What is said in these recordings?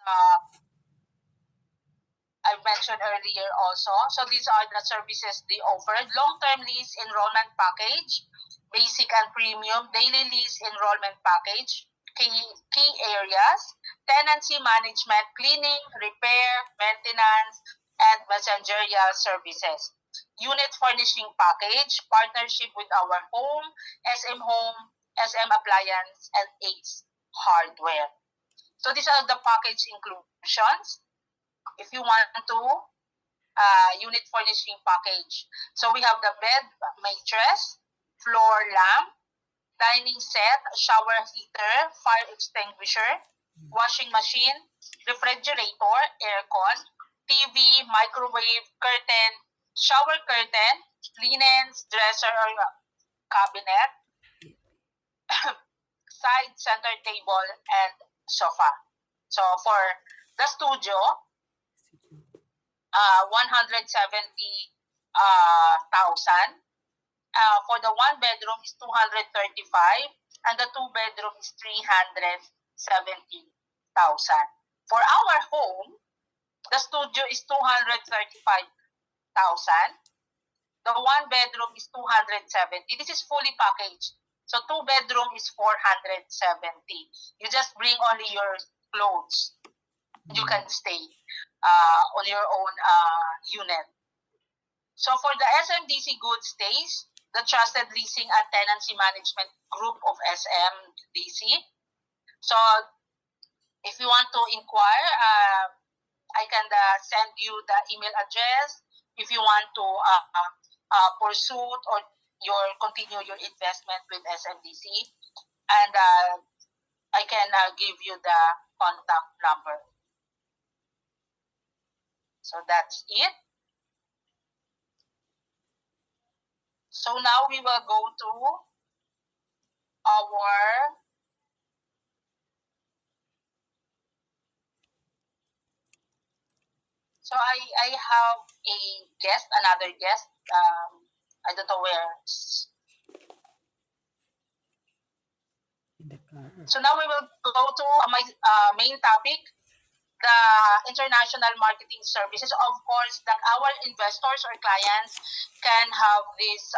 uh, I mentioned earlier also. So these are the services they offered. Long-term lease enrollment package, basic and premium, daily lease enrollment package, key areas, tenancy management, cleaning, repair, maintenance, and managerial services. Unit furnishing package, partnership with our home, SM Appliance, and Ace Hardware. So these are the package inclusions. If you want to unit furnishing package. So we have the bed, mattress, floor lamp, dining set, shower heater, fire extinguisher, washing machine, refrigerator, aircon, TV, microwave, curtain, shower curtain, linens, dresser or cabinet, side center table, and sofa. So for the studio, 170,000. For the one bedroom is 235, and the two bedroom is 370,000. For our home, the studio is 235,000. The one bedroom is 270. This is fully packaged. So two bedroom is 470. You just bring only your clothes. You can stay on your own unit. So for the SMDC Good Stays, the Trusted Leasing and Tenancy Management Group of SMDC. So if you want to inquire, I can send you the email address if you want to pursue or continue your investment with SMDC, and I can give you the contact number. So that's it. So now we will go to our I have a guest, another guest. I don't know where. So now we will go to my main topic, the international marketing services. Of course, that our investors or clients can have this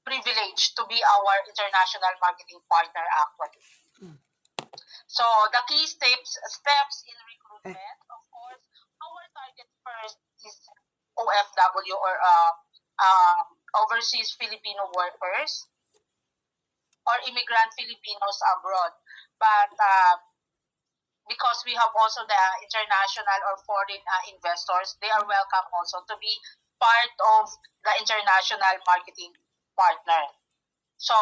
privilege to be our international marketing partner actually. So the key steps in recruitment, of course, our target first is OFW or overseas Filipino workers or immigrant Filipinos abroad. But because we have also the international or foreign investors, they are welcome also to be part of the international marketing partner. So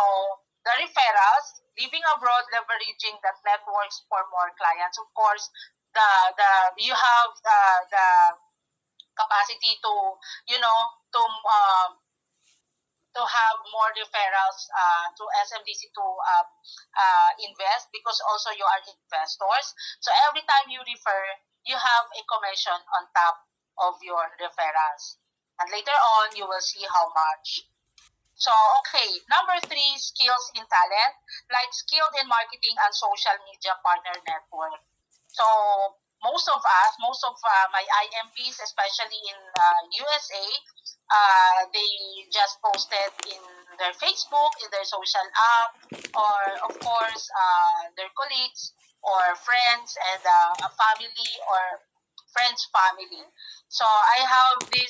the referrals, living abroad, leveraging the networks for more clients. Of course, you have the capacity to to have more referrals to SMDC to invest, because also you are investors. So every time you refer, you have a commission on top of your referrals. And later on, you will see how much. So, okay, number 3, skills in talent, like skilled in marketing and social media partner network. So, most of my IMPs, especially in USA, they just posted in their Facebook, in their social app, or of course, their colleagues or friends and a family or friends' family. So I have this